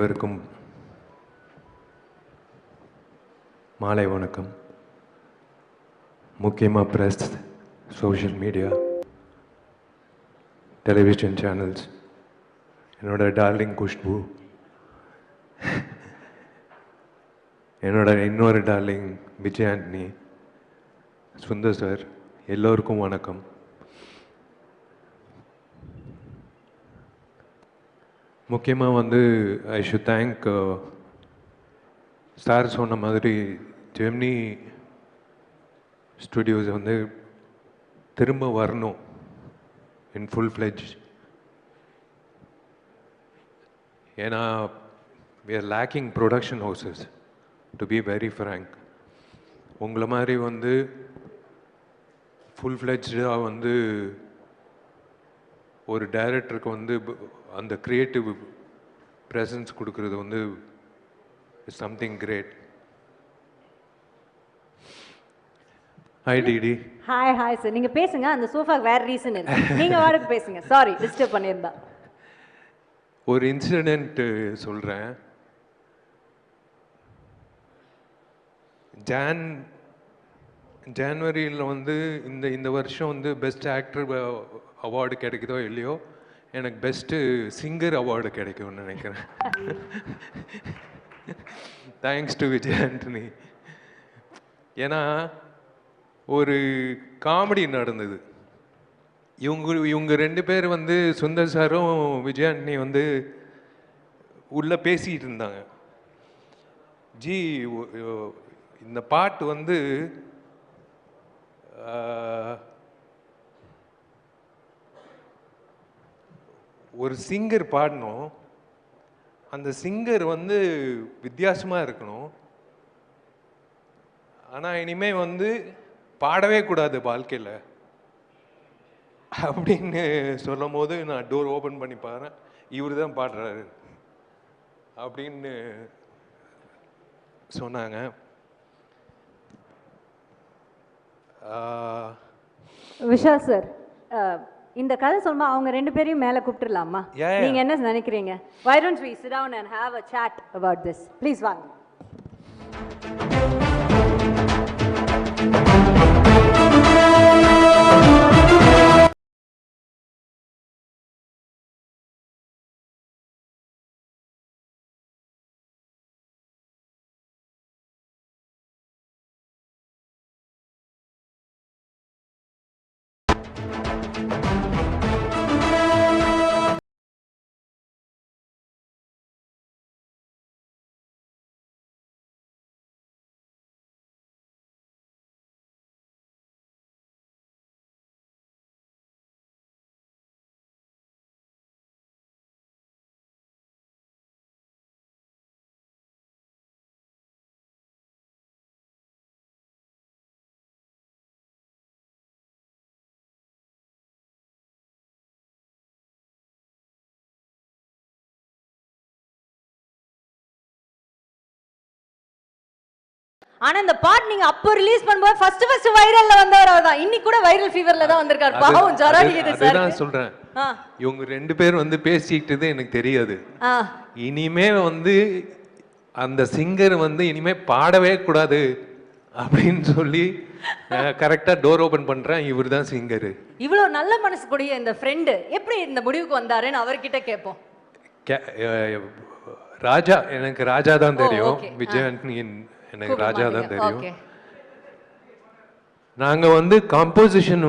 அனைவருக்கும் மாலை வணக்கம். முக்கியமாக press, social media, television channels, என்னோட டார்லிங் குஷ்பு, என்னோட இன்னொரு டார்லிங் விஜய் ஆண்டனி, சுந்தர் சார், எல்லோருக்கும் வணக்கம். முக்கியமாக ஐ ஷுட் தேங்க் சார் சொன்ன மாதிரி ஜெமினி ஸ்டுடியோஸ் திரும்ப வரணும் இன் ஃபுல் ஃப்ளெஜ். ஏன்னா we are lacking production houses, to be very frank. உங்களை மாதிரி ஃபுல் ஃப்ளெஜ்டாக ஒரு டைரக்டருக்கு அந்த க்ரியேட்டிவ் ப்ரெசன்ஸ் கொடுக்கறது something great. Hi DD. Hi sir, நீங்கள் பேசுங்க. அந்த சோஃபாக்கு வேறு ரீசன் இருக்கு, நீங்கள் வாடகை பேசுங்க. சாரி டிஸ்டர்ப் பண்ணியிருந்தா. ஒரு இன்சிடென்ட் சொல்கிறேன். ஜான்வரியில் இந்த வருஷம் பெஸ்ட் ஆக்டர் அவார்டு கிடைக்குதோ இல்லையோ, எனக்கு பெஸ்ட்டு சிங்கர் அவார்டு கிடைக்கும்னு நினைக்கிறேன். Thanks to Vijay Antony. ஏன்னா ஒரு காமெடி நடந்தது. இவங்க ரெண்டு பேர் சுந்தர் சாரும் விஜய் ஆண்டனி உள்ளே பேசிகிட்டு இருந்தாங்க. ஜி, இந்த பாட்டு ஒரு சிங்கர் பாடணும், அந்த சிங்கர் வித்தியாசமாக இருக்கணும், ஆனால் இனிமேல் பாடவே கூடாது வாழ்க்கையில் அப்படின்னு சொல்லும் போது நான் டோர் ஓப்பன் பண்ணி பாருறேன், இவர் தான் பாடுறாரு அப்படின்னு சொன்னாங்க. விஷால் சார், இந்த கதை சொல்லுமா அவங்க ரெண்டு பேரையும் மேலே கூப்பிட்டுலாமா? நீங்க என்ன நினைக்கிறீங்க? Why don't we sit down and have a chat about this? Please வாங்க. ஆனா இந்த பாட் நீங்க அப்போ ரிலீஸ் பண்ணும்போது ஃபர்ஸ்ட் வைரல்ல வந்தவர் அவர்தான். இன்னைக்கு கூட வைரல் ஃபீவர்ல தான் வந்திருக்கார். பாவம் ஜராலியது சார். நான் சொல்றேன், இவங்க ரெண்டு பேர் பேசிக்கிட்டது எனக்கு தெரியாது. இனிமே அந்த சிங்கர் இனிமே பாடவே கூடாது அப்படின்னு சொல்லி கரெக்டா டோர் ஓபன் பண்றேன், இவர் தான் சிங்கர். இவ்வளவு நல்ல மனசு கூடிய இந்த ஃப்ரெண்ட் எப்படி இந்த முடிவுக்கு வந்தாருன்னு அவர்கிட்ட கேட்போம். ராஜா, எனக்கு ராஜா தான் தெரியும். விஜய் ஆண்டனியின் எனக்கு ராஜா தான் தெரியும். நாங்க கம்போசிஷன்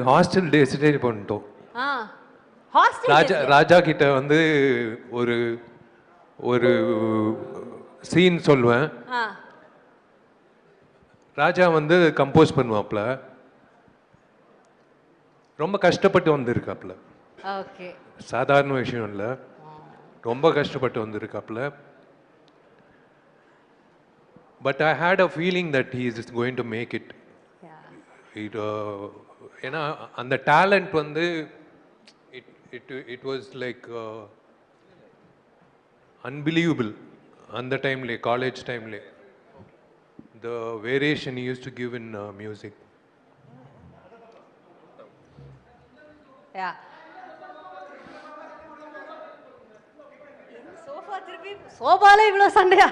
ஹாஸ்டல் டெசிடேட் பண்ணிட்டோம். ராஜா கிட்ட ஒரு ஒரு சீன் சொல்லுவேன், ராஜா கம்போஸ் பண்ணுவாப்ல. ரொம்ப கஷ்டப்பட்டு வந்திருக்காப்ல, சாதாரண விஷயம் இல்லை, ரொம்ப கஷ்டப்பட்டு வந்திருக்காப்ல. But I had a feeling that he is going to make it. ஏன்னா அந்த talent it was like unbelievable. அந்த டைம்ல, காலேஜ் டைம்ல, the variation he used to give in music. Yeah. Sofa திருப்பி சோபால இவ்வளோ சண்டையா?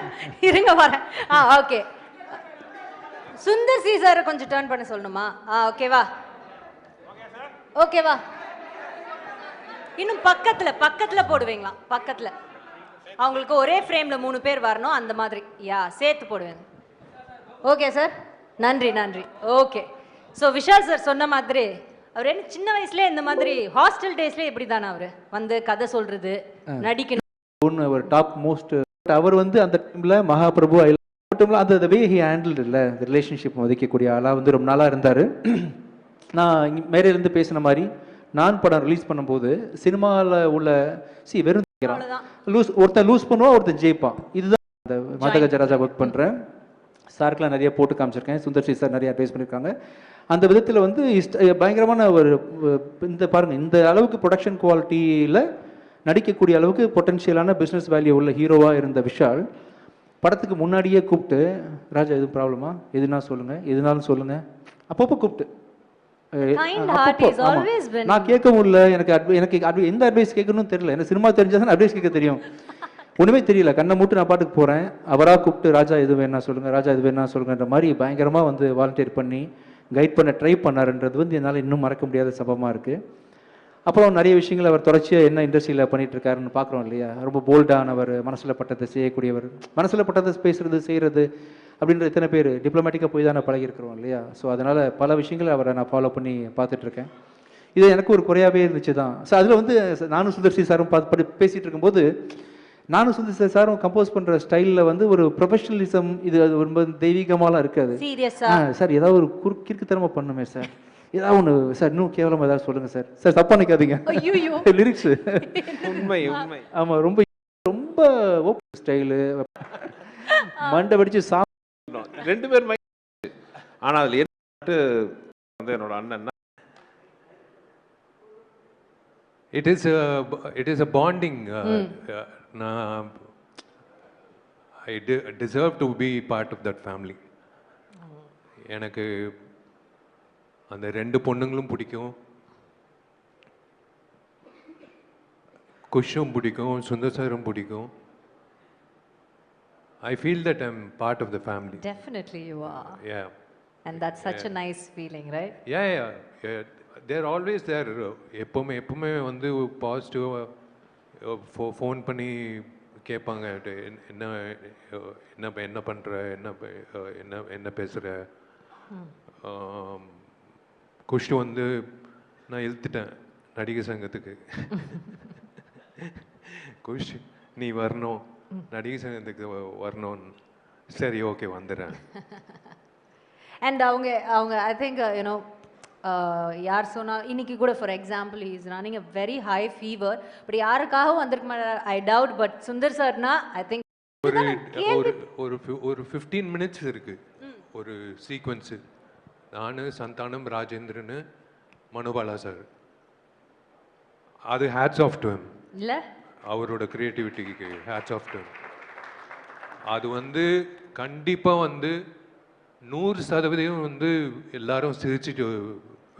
இருங்க வரேன். ஓகே. சுந்தர் சி சார் கொஞ்சம் டர்ன் பண்ண சொல்லணுமா? ஓகேவா? ஓகேவா? இன்னும் பக்கத்துல போடுவீங்களா? பக்கத்துல அவங்களுக்கு ஒரே ஃப்ரேம்ல 3 பேர் வரணும், அந்த மாதிரி. சேர்த்து போடுவேன். ஓகே சார், நன்றி. ஓகே. ஸோ விஷால் சார் சொன்ன மாதிரி அவர் என்ன சின்ன வயசுல இந்த மாதிரி ஹாஸ்டல் டேஸ்ல எப்படி தானே அவர் வந்து கதை சொல்றது, நடிக்கணும், அவர் டாப் மோஸ்ட். அவர் வந்து அந்த டைம்ல மகாபிரபு மட்டும் அந்த வே ஹி ஹேண்டில் இல்லை ரிலேஷன்ஷிப் மதிக்கக்கூடிய ஆளாக வந்து ரொம்ப நாளாக இருந்தார். நான் மேலேருந்து பேசின மாதிரி நான் படம் ரிலீஸ் பண்ணும்போது சினிமாவில் உள்ள வெறும் ஒருத்தன் லூஸ் பண்ணுவான், ஒருத்தன் ஜெயிப்பான். இதுதான் இந்த மதகஜராஜா ஒர்க் பண்ணுறேன். சாருக்கெலாம் நிறைய போட்டு காமிச்சிருக்கேன், சுந்தர் சி சார் நிறைய அட்வைஸ் பண்ணியிருக்காங்க. அந்த விதத்தில் வந்து பயங்கரமான ஒரு இந்த பாருங்கள், இந்த அளவுக்கு ப்ரொடக்ஷன் குவாலிட்டியில் நடிக்கக்கூடிய அளவுக்கு பொட்டன்ஷியலான பிஸ்னஸ் வேல்யூ உள்ள ஹீரோவாக இருந்த விஷால் படத்துக்கு முன்னாடியே கூப்பிட்டு, ராஜா எதுவும் ப்ராப்ளமா, எதுனாலும் சொல்லுங்கள் அப்பப்போ கூப்பிட்டு நான் கேட்க முடியல, எனக்கு எந்த அட்வைஸ் கேட்கணும்னு தெரியல, எனக்கு சினிமா தெரிஞ்சாதான் அட்வைஸ் கேட்க தெரியும், ஒன்றுமே தெரியல, கண்ணை மூட்டு நான் பாட்டுக்கு போகிறேன். அவராக கூப்பிட்டு ராஜா எது வேணா சொல்லுங்கன்ற மாதிரி பயங்கரமாக வந்து வாலண்டியர் பண்ணி கைட் பண்ண ட்ரை பண்ணாருன்றது வந்து என்னால் இன்னும் மறக்க முடியாத சம்பவமாக இருக்குது. அப்புறம் நிறைய விஷயங்கள் அவர் தொடர்ச்சியாக என்ன இண்டஸ்ட்ரியில் பண்ணிட்டு இருக்காருன்னு பார்க்குறோம் இல்லையா. ரொம்ப போல்டானவர், மனசில் பட்டதை செய்யக்கூடியவர், மனசில் பட்டதை பேசுறது செய்கிறது அப்படின்ற எத்தனை பேர் டிப்ளமேட்டிக்காக போய் தான் பழகிருக்கிறோம் இல்லையா. ஸோ அதனால் பல விஷயங்களை அவரை நான் ஃபாலோ பண்ணி பார்த்துட்ருக்கேன். இது எனக்கு ஒரு குறையாகவே இருந்துச்சு தான். ஸோ அதில் வந்து நானும் சுந்தர் சி சாரும் பேசிகிட்டு இருக்கும்போது, நானும் சுந்தர் சாரும் கம்போஸ் பண்ணுற ஸ்டைலில் வந்து ஒரு ப்ரொஃபஷனலிசம், இது அது ரொம்ப தெய்வீகமாலாம் இருக்காது. சார் ஏதாவது ஒரு கிறுக்குத்தனமாக பண்ணுமே சார், ஏதாவது ஒன்று சார், இன்னும் கேவலமாக ஏதாவது சொல்லுங்கள் சார் தப்பா நினைக்காதீங்க லிரிக்ஸு. உண்மை. ஆமாம், ரொம்ப ரொம்ப ஓப்பன் ஸ்டைலு, மண்டை வெடிச்சு 2 பேர். ஆனால் அதில் வந்து என்னோட அண்ணன் it is a bonding. I deserve to be part of that family. எனக்கு அந்த 2 பொண்ணுங்களும் பிடிக்கும், குஷும் பிடிக்கும், சுந்தர் சாரும் பிடிக்கும். I feel that I'm part of the family. Definitely you are. Yeah. And that's such a nice feeling, right? Yeah. They're always there. எப்பவுமே வந்து பாசிட்டிவாக ஃபோன் பண்ணி கேட்பாங்க, என்ன பண்ணுற, என்ன பேசுகிற. குஷ்டு வந்து நான் இழுத்துட்டேன் நடிகர் சங்கத்துக்கு. குஷ் நீ வரணும், நடிகை சங்கத்துக்கு வரணும். சரி, ஓகே, வந்துடுறேன். அண்ட் அவங்க ஐ திங்க் யூனோ யார் சொன்னா இன்னைக்கு கூட for example is running a very high fever, but யாருக்காகவும் வந்திருக்க மாட்டார் ஐ டவுட். பட் சுந்தர் சார்னா ஐ திங்க் ஒரு 15 மினிட்ஸ் இருக்கு ஒரு சீக்வன்ஸு. நான், சந்தானம், ராஜேந்திரன், மனோபாலா சார். அது ஹேட்ஸ் ஆஃப் டு ஹிம். இல்லை, அவரோட கிரியேட்டிவிட்டிக்கு ஹேட்ஸ் ஆஃப் டு. அது வந்து கண்டிப்பாக வந்து 100% வந்து எல்லாரும் சிரிச்சுட்டு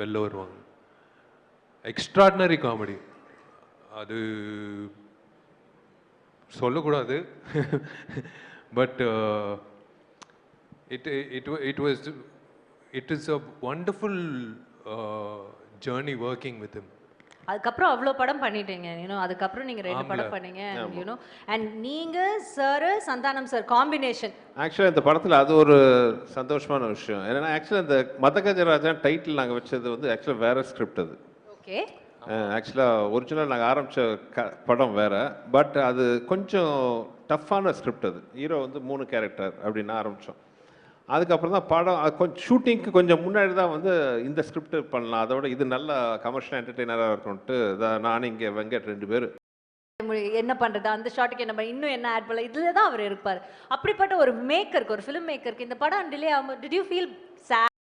வெளில வருவாங்க. Extraordinary comedy. அது சொல்லக்கூடாது, but it is a wonderful journey working with him. அதுக்கப்புறம் அவ்வளோ படம் பண்ணிட்டீங்க, யூனோ. அதுக்கப்புறம் நீங்கள் 2 படம் பண்ணீங்க, யூனோ. அண்ட் நீங்கள் சார், சந்தானம் சார் காம்பினேஷன். ஆக்சுவலாக இந்த படத்தில் அது ஒரு சந்தோஷமான விஷயம். ஏன்னா ஆக்சுவலாக இந்த மதகஜராஜா டைட்டில் நாங்கள் வச்சது வந்து ஆக்சுவலாக வேறு ஸ்கிரிப்ட். அது ஓகே. ஆக்சுவலாக ஒரிஜினல் நாங்கள் ஆரம்பித்த படம் வேறு, பட் அது கொஞ்சம் டஃப்பான ஸ்கிரிப்ட். அது ஹீரோ வந்து 3 கேரக்டர் அப்படின்னு ஆரம்பித்தோம். அதுக்கப்புறம் தான் படம் கொஞ்சம் ஷூட்டிங்க்கு கொஞ்சம் முன்னாடி தான் வந்து இந்த ஸ்கிரிப்ட் பண்ணலாம், அதோட இது நல்ல கமர்ஷியல் என்டர்டெய்னராக இருக்கும்ட்டு நான் இங்கே வெங்கட் 2 பேர் என்ன பண்ணுறது, அந்த ஷாட்டுக்கு என்ன பண்ண, இன்னும் என்ன ஆட் பண்ணல, இதில் தான் அவர் இருப்பார். அப்படிப்பட்ட ஒரு மேக்கருக்கு, ஒரு ஃபிலிம் மேக்கருக்கு இந்த படம் டிலே ஆகும். Did you feel sad?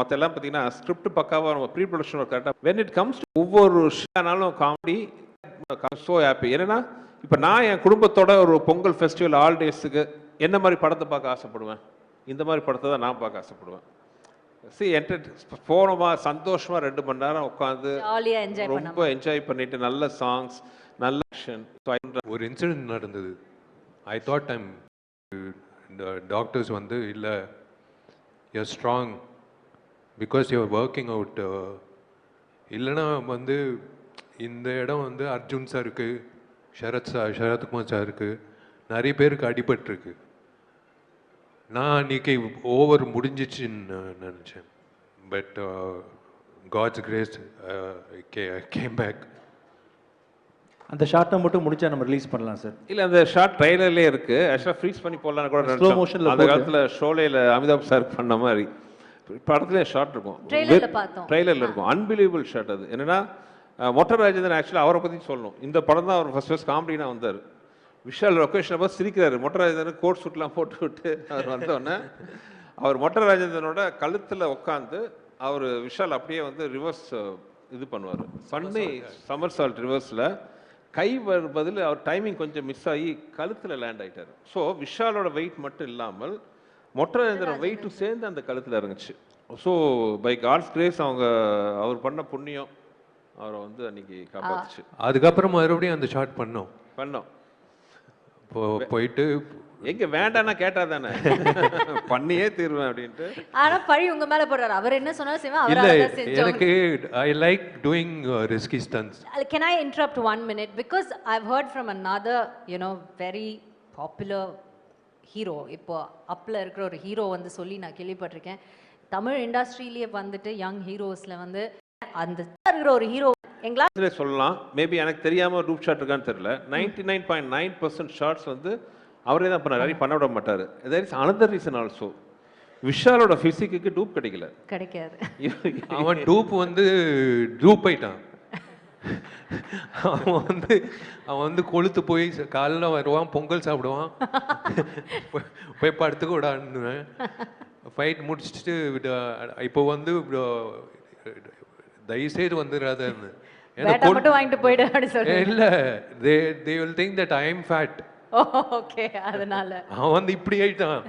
மற்ற எல்லாம் பார்த்தீங்கன்னா ஸ்கிரிப்ட் பக்காவாக நம்ம ப்ரீ ப்ரொடக்ஷன் ஒர்க் கரெக்டாக. வென் இட் கம்ஸ் டு ஒவ்வொரு ஷானாலும் காமெடி, ஸோ ஹாப்பி. ஏன்னா இப்போ நான் என் குடும்பத்தோட ஒரு பொங்கல் ஃபெஸ்டிவல் ஹாலிடேஸுக்கு என்ன மாதிரி படத்தை பார்க்க ஆசைப்படுவேன், இந்த மாதிரி படத்தை தான் நான் பார்க்க ஆசைப்படுவேன். போனோமா சந்தோஷமாக 2 மணி நேரம் உட்காந்து ரொம்ப என்ஜாய் பண்ணிட்டு நல்ல சாங்ஸ், நல்ல ஆக்ஷன். ஒரு இன்சிடென்ட் நடந்தது ஐ தாட் டைம் டாக்டர்ஸ் வந்து இல்லை you are strong because you are working out. இல்லைன்னா வந்து இந்த இடம் வந்து அர்ஜுன் சாருக்கு, சரத்குமார் சாருக்கு நிறைய பேருக்கு அடிபட்டிருக்கு. நான் அன்றைக்கி ஓவர் முடிஞ்சிச்சுன்னு நினச்சேன். But God's grace came back. அந்த ஷார்ட்டை மட்டும் முடிச்சா நம்ம ரிலீஸ் பண்ணலாம் சார். இல்லை, அந்த ஷார்ட் ட்ரைலர்லேயே இருக்குது. ஆக்சுவலாக ஃப்ரீஸ் பண்ணி போடலான்னு கூட ஸ்லோ மோஷனில் அந்த காலத்தில் ஷோலேயில் அமிதாப் சார் பண்ண மாதிரி படத்துலேயே ஷார்ட் இருக்கும், ட்ரெய்லர்ல பார்த்தோம். ட்ரைலரில் இருக்கும். அன்பிலீவபிள் ஷார்ட் அது. என்னென்னா மொட்டை ராஜேந்திரன் ஆக்சுவலாக அவரை பற்றி சொல்லணும். இந்த படம் தான் அவர் ஃபர்ஸ்ட் காமெடினா வந்தார். விஷால் லொக்கேஷனை பார்த்து சிரிக்கிறாரு. மொட்டை ராஜேந்திரன் கோட் சூட்லாம் போட்டு விட்டு அவர் வந்தோடனே அவர் மொட்டை ராஜேந்திரனோட கழுத்தில் உட்காந்து அவர் விஷால் அப்படியே வந்து ரிவர்ஸ் இது பண்ணுவார். பண்ணி சம்மர் சால்ட் ரிவர்ஸில் கை பதில் அவர் டைமிங் கொஞ்சம் மிஸ் ஆகி கழுத்தில் லேண்ட் ஆகிட்டார். ஸோ விஷாலோட வெயிட் மட்டும் இல்லாமல் மொட்டை ராஜேந்திரன் வெயிட்டும் சேர்ந்து அந்த கழுத்தில் இறங்குச்சு. ஸோ பை காட்ஸ் கிரேஸ் அவர் பண்ண புண்ணியம் அவரை வந்து அன்னைக்கு காப்பாத்துச்சு. அதுக்கப்புறம் மறுபடியும் அந்த ஷார்ட் பண்ணோம். போயிட்டு எங்க வேண்டாம்னா கேட்டா தானே பண்ணியே தீருவேன் அப்படின்ட்டு. ஆனா பழி உங்க மேல போடுறாரு. அவர் என்ன சொன்னாலும் செய்வேன். அவர் இல்ல, அத செஞ்சோம். எனக்கு I like doing risky stunts. Can I interrupt 1 minute? Because I've heard from another, very popular hero. இப்போ அப்ல இருக்கிற ஒரு ஹீரோ வந்து சொல்லி நான் கேள்விப்பட்டிருக்கேன். தமிழ் இண்டஸ்ட்ரியிலேயே வந்துட்டு யங் ஹீரோஸ்ல வந்து அந்த இருக்கிற ஒரு ஹீரோ எங்களா சொல்லலாம். மேபி எனக்கு தெரியாம ரூப் ஷாட் இருக்கான்னு தெரியல. 99.9% ஷாட்ஸ் வந்து அவரே தான் பண்ணாரு. பண்ண விட மாட்டாரு. there is another reason also. விஷாலோட பிசிக்கு டூப் கிடைக்காது. அவன் டூப் வந்து டூப் ஆயிட்டான். அவன் வந்து கொளுத்து போய் காலைல வருவான், பொங்கல் சாப்பிடுவான், போய் படுத்துக்க விடான்னுவேன். ஃபைட் முடிச்சுட்டு இப்போ வந்து தயவுசெய்து வந்துடாதன்னு. மட்டும் வாங்கிட்டு போயிடு அப்படி சொல்றேன். இல்ல, they will think that I am fat. Okay, அதனால அவன் வந்து இப்படி ஆயிட்டான்.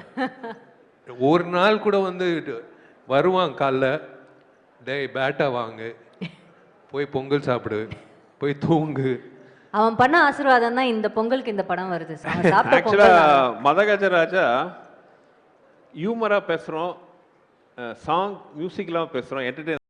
ஒரு நாள் கூட வந்து வருவான் காலைல, டேய் பேட்டா வாங்கு, போய் பொங்கல் சாப்பிடு, போய் தூங்கு. அவன் பண்ண ஆசீர்வாதம் தான் இந்த பொங்கலுக்கு இந்த படம் வருது. ஆக்சுவலா மதகஜராஜா ஹியூமரா பேசுறோம், சாங் மியூசிக்லாம் பேசுறோம், என்டர்டெயின்